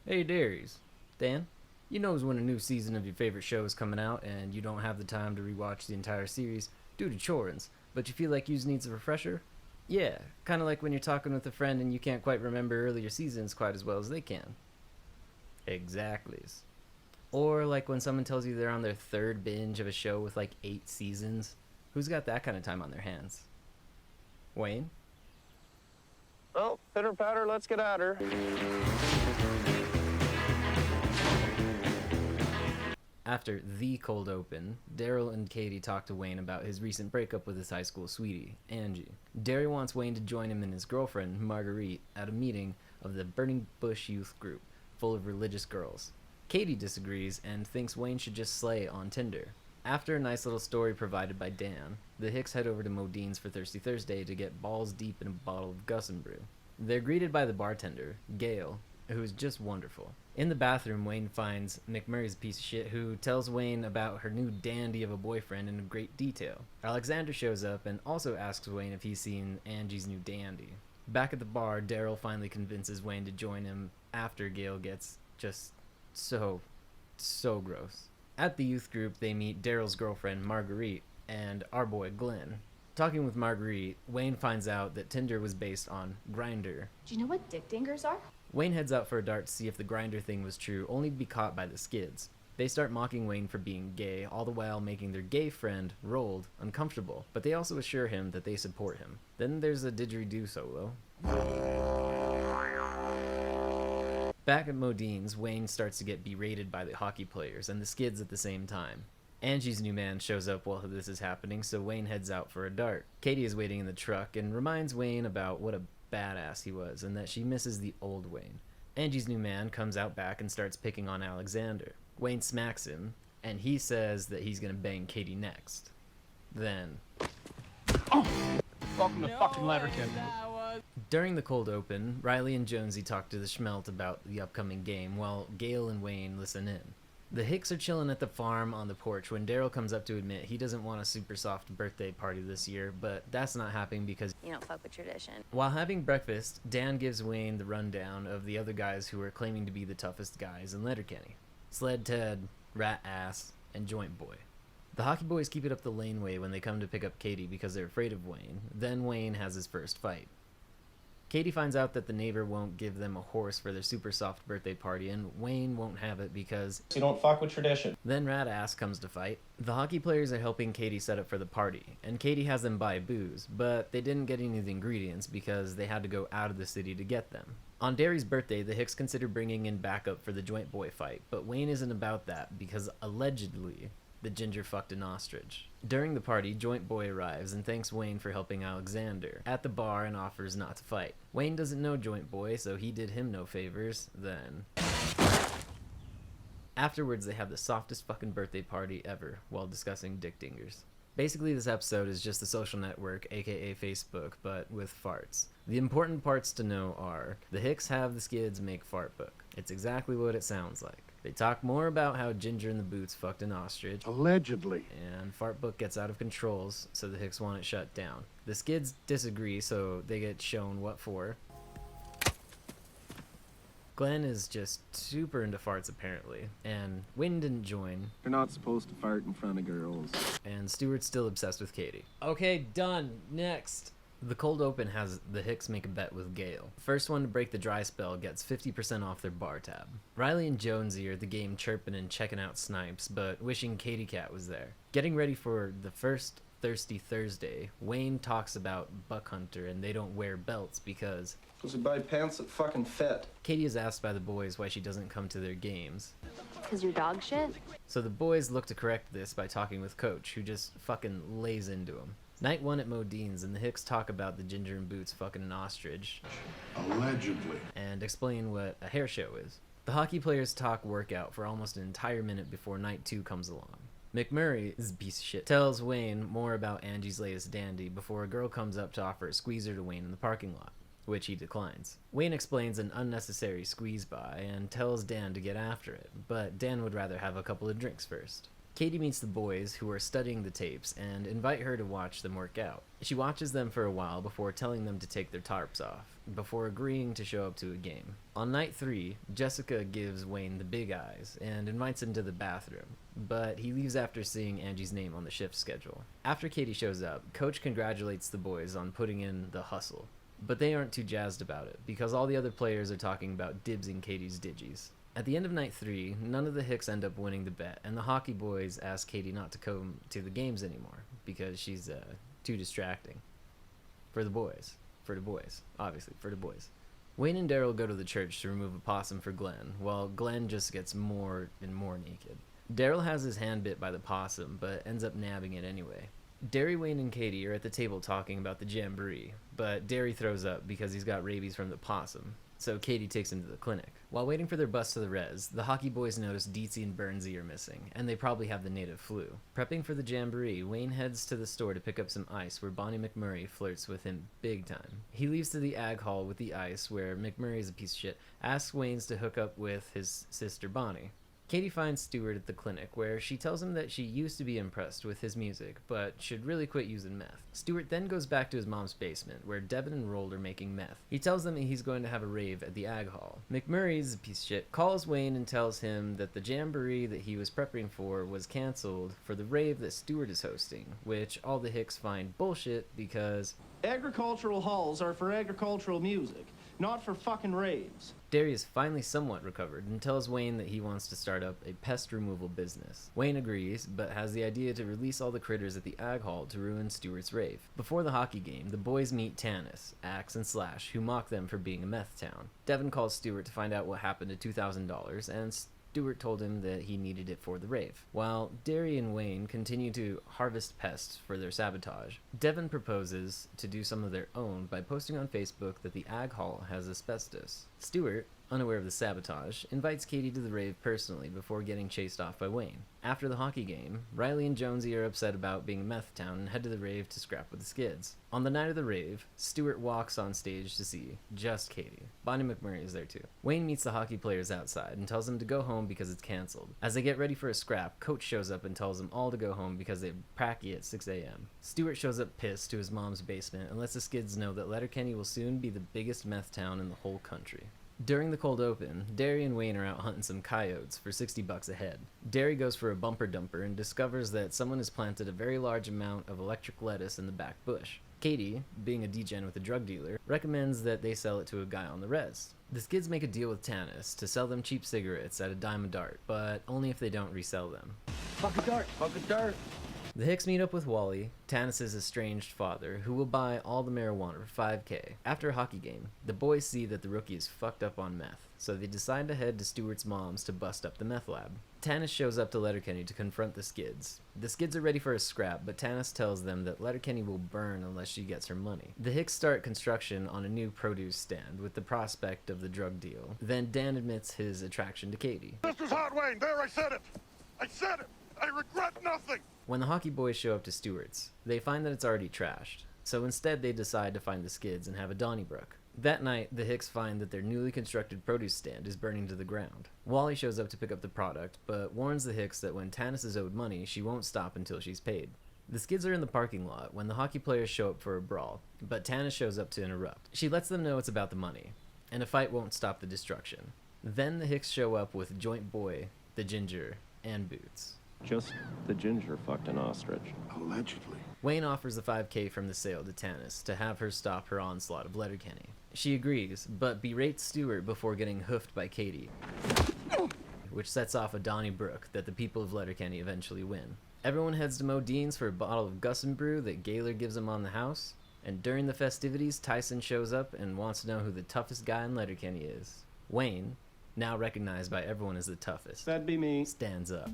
Hey Darius. Dan, you knows when a new season of your favorite show is coming out and you don't have the time to rewatch the entire series due to chorins, but you feel like you needs a refresher? Yeah, kinda like when you're talking with a friend and you can't quite remember earlier seasons quite as well as they can. Exactly. Or like when someone tells you they're on their third binge of a show with like 8 seasons. Who's got that kind of time on their hands? Wayne? Well, pitter patter, let's get at her. After the cold open, Daryl and Katie talk to Wayne about his recent breakup with his high school sweetie, Angie. Daryl wants Wayne to join him and his girlfriend, Marguerite, at a meeting of the Burning Bush Youth Group, full of religious girls. Katie disagrees and thinks Wayne should just slay on Tinder. After a nice little story provided by Dan, the Hicks head over to Modine's for Thirsty Thursday to get balls deep in a bottle of Gus and Brew. They're greeted by the bartender, Gail, who is just wonderful. In the bathroom, Wayne finds McMurray's a piece of shit who tells Wayne about her new dandy of a boyfriend in great detail. Alexander shows up and also asks Wayne if he's seen Angie's new dandy. Back at the bar, Daryl finally convinces Wayne to join him after Gail gets just so gross. At the youth group, they meet Daryl's girlfriend, Marguerite, and our boy, Glenn. Talking with Marguerite, Wayne finds out that Tinder was based on Grindr. Do you know what dick dingers are? Wayne heads out for a dart to see if the Grindr thing was true, only to be caught by the Skids. They start mocking Wayne for being gay, all the while making their gay friend, Rold, uncomfortable, but they also assure him that they support him. Then there's a didgeridoo solo. Back at Modine's, Wayne starts to get berated by the hockey players and the Skids at the same time. Angie's new man shows up while this is happening, so Wayne heads out for a dart. Katie is waiting in the truck and reminds Wayne about what a badass he was and that she misses the old Wayne. Angie's new man comes out back and starts picking on Alexander. Wayne smacks him, and he says that he's gonna bang Katie next. Then... Welcome to fucking Letterkenny. During the cold open, Riley and Jonesy talk to the Schmelt about the upcoming game, while Gail and Wayne listen in. The Hicks are chilling at the farm on the porch when Daryl comes up to admit he doesn't want a super soft birthday party this year, but that's not happening because You don't fuck with tradition. while having breakfast, Dan gives Wayne the rundown of the other guys who are claiming to be the toughest guys in Letterkenny. Sled Ted, Rat Ass, and Joint Boy. The hockey boys keep it up the laneway when they come to pick up Katie because they're afraid of Wayne. Then Wayne has his first fight. Katie finds out that the neighbor won't give them a horse for their super soft birthday party, and Wayne won't have it because You don't fuck with tradition. then Rat Ass comes to fight. The hockey players are helping Katie set up for the party, and Katie has them buy booze, but they didn't get any of the ingredients because they had to go out of the city to get them. On Derry's birthday, the Hicks consider bringing in backup for the Joint Boy fight, but Wayne isn't about that because allegedly the ginger fucked an ostrich. During the party, Joint Boy arrives and thanks Wayne for helping Alexander at the bar and offers not to fight. Wayne doesn't know Joint Boy, so he did him no favors. Then afterwards, they have the softest fucking birthday party ever while discussing dick dingers. Basically, this episode is just the social network, aka Facebook, but with farts. The important parts to know are, the Hicks have the Skids make Fartbook. It's exactly what it sounds like. They talk more about how Ginger in the Boots fucked an ostrich, Allegedly. and Fartbook gets out of controls, so the Hicks want it shut down. The Skids disagree, so they get shown what for. Glenn is just super into farts apparently, and Wayne didn't join, You're not supposed to fart in front of girls. and Stewart's still obsessed with Katie. Okay, done. Next. The cold open has the Hicks make a bet with Gail. First one to break the dry spell gets 50% off their bar tab. Riley and Jonesy are at the game chirping and checking out Snipes, but wishing Katie Cat was there. Getting ready for the first Thirsty Thursday, Wayne talks about Buck Hunter and they don't wear belts because Because we buy pants that fucking fit. Katie is asked by the boys why she doesn't come to their games. Cause you're dog shit? So the boys look to correct this by talking with Coach, who just fucking lays into him. Night 1 at Modine's, and the Hicks talk about the Ginger and Boots fucking an ostrich, Allegedly. and explain what a hair show is. The hockey players talk workout for almost an entire minute before Night 2 comes along. McMurray is a piece of shit. Tells Wayne more about Angie's latest dandy before a girl comes up to offer a squeezer to Wayne in the parking lot, which he declines. Wayne explains an unnecessary squeeze by and tells Dan to get after it, but Dan would rather have a couple of drinks first. Katie meets the boys who are studying the tapes and invite her to watch them work out. She watches them for a while before telling them to take their tarps off, before agreeing to show up to a game. On night 3, Jessica gives Wayne the big eyes and invites him to the bathroom, but he leaves after seeing Angie's name on the shift schedule. After Katie shows up, Coach congratulates the boys on putting in the hustle, but they aren't too jazzed about it because all the other players are talking about dibsing Katie's digis. At the end of night 3, none of the Hicks end up winning the bet, and the hockey boys ask Katie not to come to the games anymore because she's too distracting. For the boys. Obviously, for the boys. Wayne and Daryl go to the church to remove a possum for Glenn, while Glenn just gets more and more naked. Daryl has his hand bit by the possum, but ends up nabbing it anyway. Derry, Wayne, and Katie are at the table talking about the Jamboree, but Derry throws up because he's got rabies from the possum, so Katie takes him to the clinic. While waiting for their bus to the res, the hockey boys notice Dietzy and Burnsy are missing, and they probably have the native flu. Prepping for the Jamboree, Wayne heads to the store to pick up some ice where Bonnie McMurray flirts with him big time. He leaves to the ag hall with the ice where McMurray is a piece of shit, asks Wayne's to hook up with his sister Bonnie. Katie finds Stuart at the clinic, where she tells him that she used to be impressed with his music, but should really quit using meth. Stuart then goes back to his mom's basement, where Devin and Rold are making meth. He tells them that he's going to have a rave at the Ag Hall. McMurray's a piece of shit, calls Wayne and tells him that the Jamboree that he was prepping for was cancelled for the rave that Stuart is hosting, which all the Hicks find bullshit because agricultural halls are for agricultural music, not for fucking raves. Derry is finally somewhat recovered and tells Wayne that he wants to start up a pest removal business. Wayne agrees, but has the idea to release all the critters at the Ag Hall to ruin Stuart's rave. Before the hockey game, the boys meet Tanis, Axe, and Slash, who mock them for being a meth town. Devin calls Stuart to find out what happened to $2,000, and Stuart told him that he needed it for the rave. While Derry and Wayne continue to harvest pests for their sabotage, Devin proposes to do some of their own by posting on Facebook that the Ag Hall has asbestos. Stuart, unaware of the sabotage, invites Katie to the rave personally before getting chased off by Wayne. After the hockey game, Riley and Jonesy are upset about being a meth town and head to the rave to scrap with the Skids. On the night of the rave, Stuart walks on stage to see just Katie. Bonnie McMurray is there too. Wayne meets the hockey players outside and tells them to go home because it's cancelled. As they get ready for a scrap, Coach shows up and tells them all to go home because they have pracky at 6 a.m. Stuart shows up pissed to his mom's basement and lets the Skids know that Letterkenny will soon be the biggest meth town in the whole country. During the cold open, Derry and Wayne are out hunting some coyotes for $60 a head. Derry goes for a bumper dumper and discovers that someone has planted a very large amount of electric lettuce in the back bush. Katie, being a degen with a drug dealer, recommends that they sell it to a guy on the res. The Skids make a deal with Tanis to sell them cheap cigarettes at a dime a dart, but only if they don't resell them. Fuck a dart, fuck a dart. The Hicks meet up with Wally, Tanis' estranged father, who will buy all the marijuana for $5,000. After a hockey game, the boys see that the rookie is fucked up on meth, so they decide to head to Stuart's mom's to bust up the meth lab. Tanis shows up to Letterkenny to confront the Skids. The Skids are ready for a scrap, but Tanis tells them that Letterkenny will burn unless she gets her money. The Hicks start construction on a new produce stand with the prospect of the drug deal. Then Dan admits his attraction to Katie. This is hot, Wayne. There, I said it. I said it. I regret nothing. When the hockey boys show up to Stewart's, they find that it's already trashed, so instead they decide to find the Skids and have a Donnybrook. That night, the Hicks find that their newly constructed produce stand is burning to the ground. Wally shows up to pick up the product, but warns the Hicks that when Tanis is owed money, she won't stop until she's paid. The Skids are in the parking lot when the hockey players show up for a brawl, but Tanis shows up to interrupt. She lets them know it's about the money, and a fight won't stop the destruction. Then the Hicks show up with Joint Boy, the Ginger, and Boots. Just the ginger fucked an ostrich. Allegedly. Wayne offers the $5,000 from the sale to Tanis to have her stop her onslaught of Letterkenny. She agrees, but berates Stuart before getting hoofed by Katie, which sets off a Donnybrook that the people of Letterkenny eventually win. Everyone heads to Modine's for a bottle of Gus and Brew that Gaylor gives them on the house, and during the festivities, Tyson shows up and wants to know who the toughest guy in Letterkenny is. Wayne, now recognized by everyone as the toughest, That'd be me. stands up.